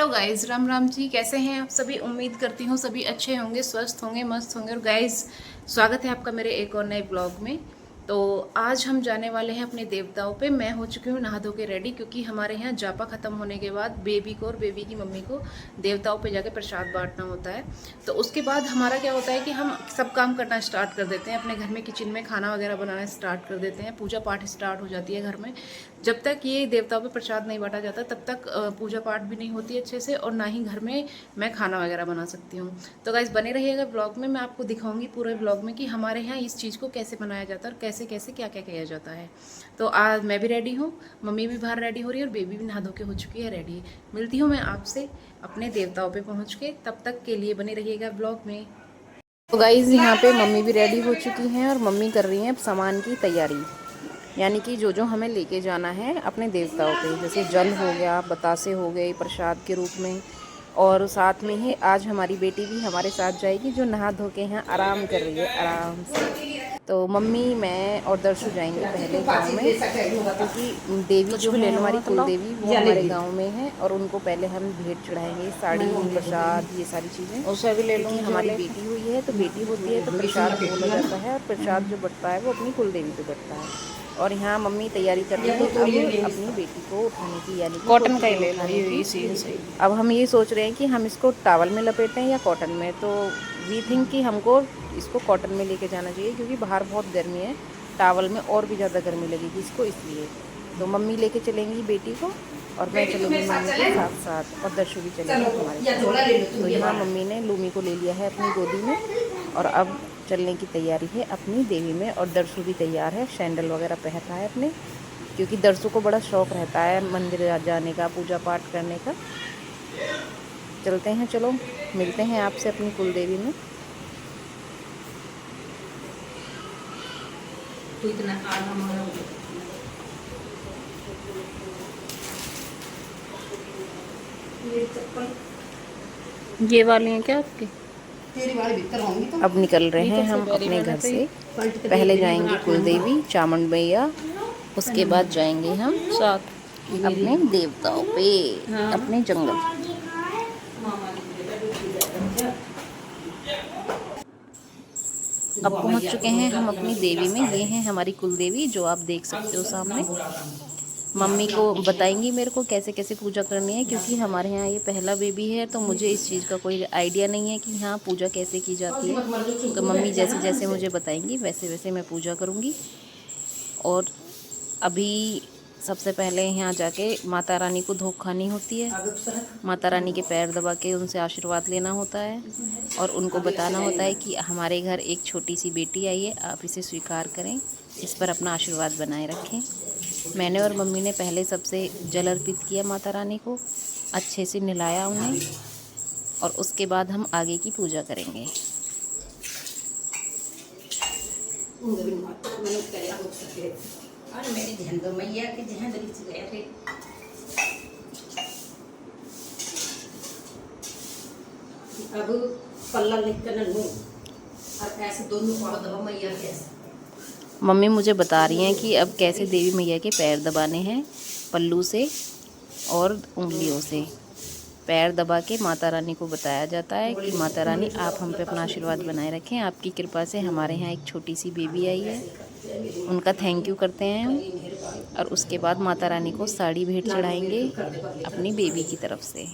Hello guys, Ram Ram ji. कैसे हैं आप सभी? उम्मीद करती हूँ सभी अच्छे होंगे, स्वस्थ होंगे, मस्त होंगे। और गाइस, स्वागत है आपका मेरे एक और नए ब्लॉग में। तो आज हम जाने वाले हैं अपने देवताओं पे। मैं हो चुकी हूँ नहा धो के रेडी, क्योंकि हमारे यहाँ जापा ख़त्म होने के बाद बेबी को और बेबी की मम्मी को देवताओं पे जाके प्रसाद बांटना होता है। तो उसके बाद हमारा क्या होता है कि हम सब काम करना स्टार्ट कर देते हैं अपने घर में, किचन में खाना वगैरह बनाना स्टार्ट कर देते हैं। पूजा पाठ स्टार्ट हो जाती है घर में। जब तक ये देवताओं पे प्रसाद नहीं बांटा जाता तब तक पूजा पाठ भी नहीं होती अच्छे से, और ना ही घर में मैं खाना वगैरह बना सकती हूँ। तो गाइस, बने रहिएगा ब्लॉग में। मैं आपको दिखाऊंगी पूरे ब्लॉग में कि हमारे यहाँ इस चीज़ को कैसे बनाया जाता है और कैसे कैसे क्या क्या किया जाता है। तो आज मैं भी रेडी हूँ, मम्मी भी बाहर रेडी हो रही है, और बेबी भी नहा धो के हो चुकी है रेडी। मिलती हूँ मैं आपसे अपने देवताओं पे पहुँच के, तब तक के लिए बने रहिएगा ब्लॉग में। तो गाइस, यहाँ पे मम्मी भी रेडी हो चुकी हैं और मम्मी कर रही हैं सामान की तैयारी। यानी कि जो जो हमें लेके जाना है अपने देवताओं पे, जैसे जल हो गया, बतासे हो गए प्रसाद के रूप में। और साथ में ही आज हमारी बेटी भी हमारे साथ जाएगी, जो नहा धो के यहाँ आराम कर रही है आराम से। तो मम्मी, मैं और दर्शु जाएंगे पहले गांव में, क्योंकि देवी जो है हमारी कुल देवी वो हमारे गांव में है, और उनको पहले हम भेंट चढ़ाएंगे, साड़ी, प्रसाद, ये सारी चीज़ें। उसे भी ले लूँगी। हमारी बेटी हुई है तो बेटी होती है तो प्रसाद बोला जाता है, और प्रसाद जो बटता है वो अपनी कुल देवी पे बटता है। और यहाँ मम्मी तैयारी कर रही है अब अपनी बेटी को उठाने की, यानी कि कॉटन का ही ले लो, ये सही। अब हम ये सोच रहे हैं कि हम इसको टॉवल में लपेटें या कॉटन में। तो वी थिंक कि हमको इसको कॉटन में लेके जाना चाहिए, क्योंकि बाहर बहुत गर्मी है। टॉवल में और भी ज़्यादा गर्मी लगेगी इसको, इसलिए। तो मम्मी लेके चलेंगी बेटी को, और मैं चलूँगी मम्मी के साथ साथ, और दर्शु भी चलेंगे हमारे साथ। तो यहाँ मम्मी ने लूमी को ले लिया है अपनी गोदी में, और अब चलने की तैयारी है अपनी देवी में। और दर्शु भी तैयार है, सैंडल वगैरह पहन रहा है अपने, क्योंकि दर्शु को बड़ा शौक़ रहता है मंदिर जाने का, पूजा पाठ करने का। चलते हैं, चलो मिलते हैं आपसे अपनी कुल देवी में। तो इतना ये वाली हैं क्या आपकी? अब निकल रहे हैं हम अपने घर से। पहले जाएंगे कुल देवी चामुंड मैया, उसके बाद जाएंगे हम साथ अपने देवताओं पे, अपने जंगल। अब पहुंच चुके हैं हम अपनी देवी में। ये हैं हमारी कुल देवी, जो आप देख सकते हो सामने। मम्मी को बताएंगी मेरे को कैसे कैसे पूजा करनी है, क्योंकि हमारे यहाँ ये पहला बेबी है, तो मुझे इस चीज़ का कोई आइडिया नहीं है कि हाँ पूजा कैसे की जाती है। तो मम्मी जैसे जैसे मुझे बताएंगी वैसे वैसे मैं पूजा करूँगी। और अभी सबसे पहले यहाँ जाके माता रानी को धूप खानी होती है। माता रानी के पैर दबा के उनसे आशीर्वाद लेना होता है, और उनको बताना होता है कि हमारे घर एक छोटी सी बेटी आई है, आप इसे स्वीकार करें, इस पर अपना आशीर्वाद बनाए रखें। मैंने और मम्मी ने पहले सबसे जल अर्पित किया माता रानी को, अच्छे से नहलाया उन्हें, और उसके बाद हम आगे की पूजा करेंगे। अब पल्ला और ऐसे दोनों पाँव दबा मैया के। मम्मी मुझे बता रही हैं कि अब कैसे देवी मैया के पैर दबाने हैं, पल्लू से और उंगलियों से। पैर दबा के माता रानी को बताया जाता है कि माता रानी आप हम पे अपना आशीर्वाद बनाए रखें, आपकी कृपा से हमारे यहाँ एक छोटी सी बेबी आई है। उनका थैंक यू करते हैं हम, और उसके बाद माता रानी को साड़ी भेंट चढ़ाएंगे अपनी बेबी की तरफ से।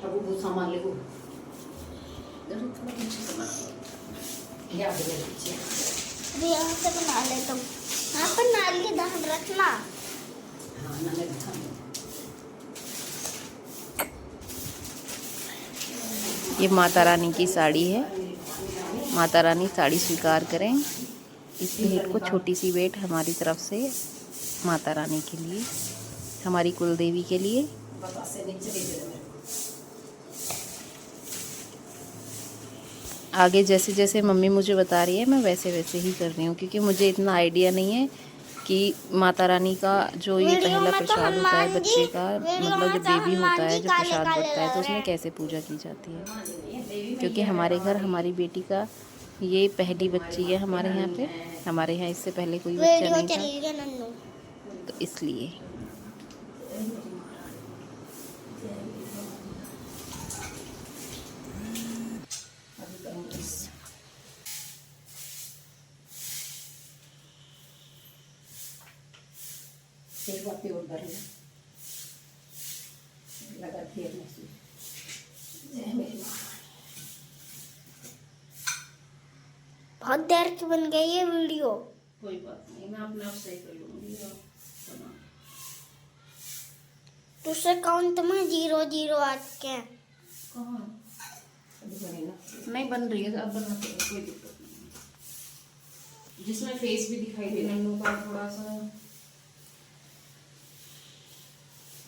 अब वो सामान ले वो थोड़ा पीछे से बना याद है पीछे अभी यहाँ से बना लेता हूँ। यहाँ पर नाल के ध्यान रखना। हाँ नाल रखना। ये माता रानी की साड़ी है, माता रानी साड़ी स्वीकार करें। इस भेंट को छोटी सी भेंट हमारी तरफ से माता रानी के लिए, हमारी कुल देवी के लिए। आगे जैसे जैसे मम्मी मुझे बता रही है मैं वैसे वैसे ही कर रही हूँ, क्योंकि मुझे इतना आइडिया नहीं है कि माता रानी का जो ये पहला प्रसाद होता है बच्चे का, मतलब जो बेबी होता है, जो प्रसाद बढ़ता है, तो उसमें कैसे पूजा की जाती है। क्योंकि हमारे घर हमारी बेटी का ये पहली बच्ची है हमारे यहाँ पे। हमारे यहाँ इससे पहले कोई बच्चा नहीं था, तो इसलिए। एक बार प्योर भर लगा फिर बहुत देर की बन गई है वीडियो। कोई बात नहीं, मैं अपने आप सही कर लूँगी। दूसरे काउंट में 0-0 आज के कहाँ नहीं बन रही है, अब बनाते हैं, कोई दिक्कत नहीं। जिसमें फेस भी दिखाई दे नन्नू का थोड़ा सा।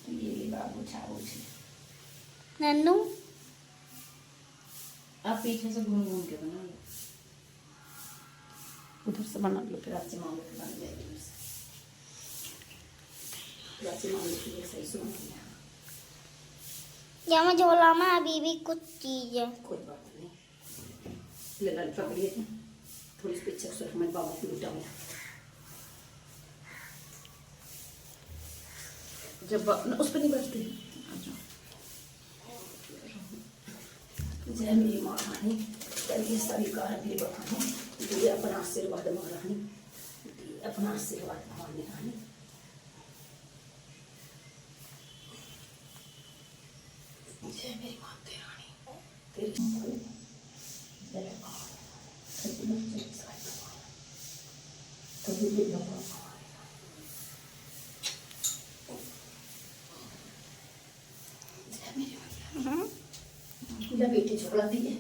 ये बाबू छाबू छे नन्नू आप पीछे से घूम घूम के बना लो, उधर से बना लो, फिर आपसे मांगो फिर बन जाएगी उधर से। फिर आपसे मांगो फिर सही सुन लिया। यहाँ झोला में अभी भी कुछ चीज है। कोई बात नहीं, ले ला पकड़िए थे थोड़ी सी पीछे से मैं बाबू की लुटा हूँ। जब उस पर नहीं बचती। जय मेरी माँ रानी, करिए सभी कार्य मेरी बखानी, दिए अपना आशीर्वाद माँ रानी, दिए अपना आशीर्वाद भवानी रानी। जय मेरी माँ की रानी, तेरी जय माँ मेरा बेटी झोला दी है।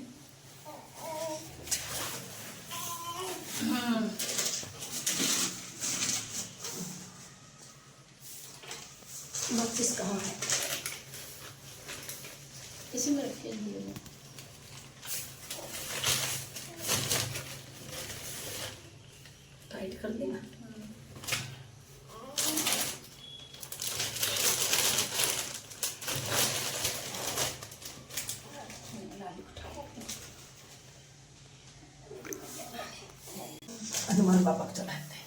बत्तीस कहाँ है? इसी में रखे दिए टाइट कर देना। हनुमान बाबा को चढ़ाते हैं।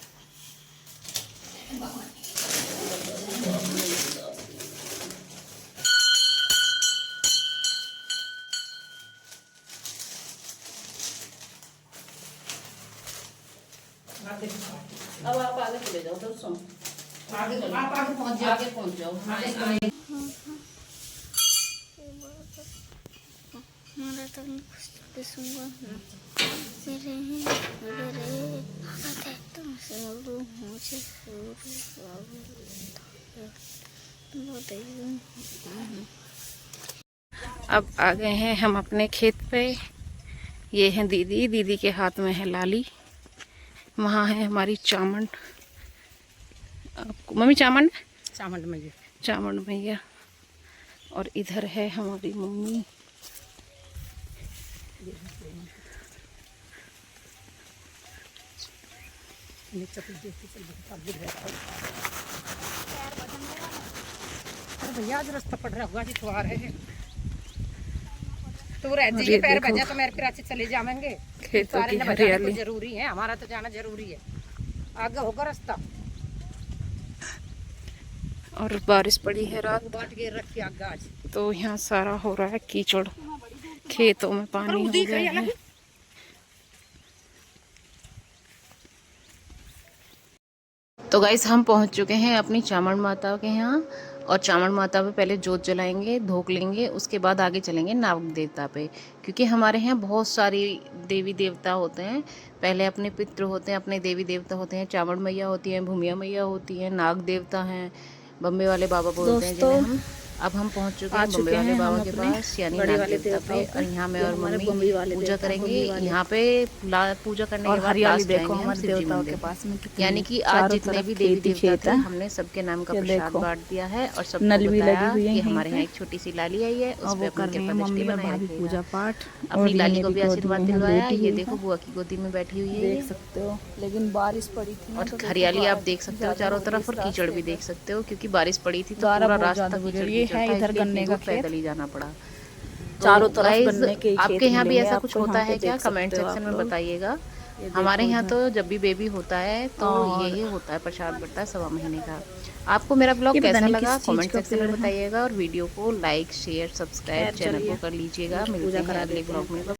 अब आप आगे चले जाओ, तो सुन आगे चलो, आप आगे पहुंच जाओ, आगे पहुंच जाओ। आगे मेरा तो कुछ सुनवा मेरे मेरे आते तुमसे बोलूं मुझे अब आ गए हैं हम अपने खेत पे। ये हैं दीदी, दीदी के हाथ में है लाली। वहाँ है हमारी चामंड, मम्मी चामंड, चामंड में जी, चामंड भैया। और इधर है हमारी मम्मी। भैया आज रास्ता पड़ रहा होगा जी, तो आ रहे हैं तो रह जाइए, पैर बजा तो मेरे पीछे चले जाएंगे। खेतों की हरियाली जरूरी है, हमारा तो जाना जरूरी है, आगे होगा रास्ता। और बारिश पड़ी है रात, बाट गिर रखी आगे आज, तो यहाँ सारा हो रहा है कीचड़, खेतों में पानी हो गया है। तो गाइस हम पहुंच चुके हैं अपनी चामंड माता के यहाँ। और चामंड माता पे पहले जोत जलाएंगे, धोक लेंगे, उसके बाद आगे चलेंगे नाग देवता पे। क्योंकि हमारे यहाँ बहुत सारी देवी देवता होते हैं। पहले अपने पितृ होते हैं, अपने देवी देवता होते हैं। चामंड मैया होती हैं, भूमिया मैया होती हैं, नाग देवता हैं, बम्बे वाले बाबा बोलते हैं जिन्हें हम। अब हम पहुंच चुके आ हैं चुके बम्बे वाले हैं हम बाबा के अपने पास यानी बड़े नाग वाले देवता पे। देवताओं और यहाँ मैं ये और हमारे मम्मी बम्बई वाले पूजा देवता, करेंगे। बम्बई वाले। यहाँ पे पूजा करने और के बाद हरियाली लास्ट देखो जाएंगे हम हमारे शिव जी देवताओं के मंदिर। पास में कितनी यानी कि आज चारों जितने तरफ भी देवी खेती देवता खेत थे है। हमने सबके नाम का ये प्रसाद देखो, बांट दिया है और सबको नल भी लगी बताया हुई है कि यहीं हमारे पे। यहाँ एक छोटी सी लाली आई है, उस और पे वो अपनी कर रही है कृपा दृष्टि मम्मी और बनाए भाभी पूजा रखिएगा। पाठ। अपनी और ये लाली को मेरी भी गोदी आशीर्वाद में है, दिलवाया। लेटी ये हुई देखो है, बुआ की गोदी में बैठी हुई है देख ये। सकते हो। लेकिन बारिश पड़ी थी ना, और तो देखो हरियाली आप बारिश देख सकते हो ज़्यादा चारों हो रही है तरफ, इस और कीचड़ भी रास्ते देख पे। सकते हो क्योंकि बारिश पड़ी थी तो गारा पूरा बहुत रास्ता ज़्यादा हो कीचड़ रही है। ये कीचड़ है था, इधर इसलिए इतनी गन्ने का दूर खेत, पैदल ही जाना पड़ा। चारों तो तरफ गाइज गन्ने के ही आपके खेत यहाँ भी मिलेंगे ऐसा कुछ आपको। होता यहाँ है पे क्या? देख कमेंट सकते हो सेक्शन आप में लोग। बताइएगा। ये हमारे देखो यहाँ इधर। तो जब भी बेबी होता है तो और यही होता है, प्रसाद बढ़ता है 1.25 महीने का। आपको मेरा ब्लॉग ये पता कैसा नहीं लगा किस चीज कमेंट का सेक्शन में पेड़ है। बताइएगा, और वीडियो को लाइक शेयर सब्सक्राइब खैर चैनल को चलिए, कर लीजिएगा। इनकी मिलते पूजा हैं करा अगले देते हैं ब्लॉग में। पहले।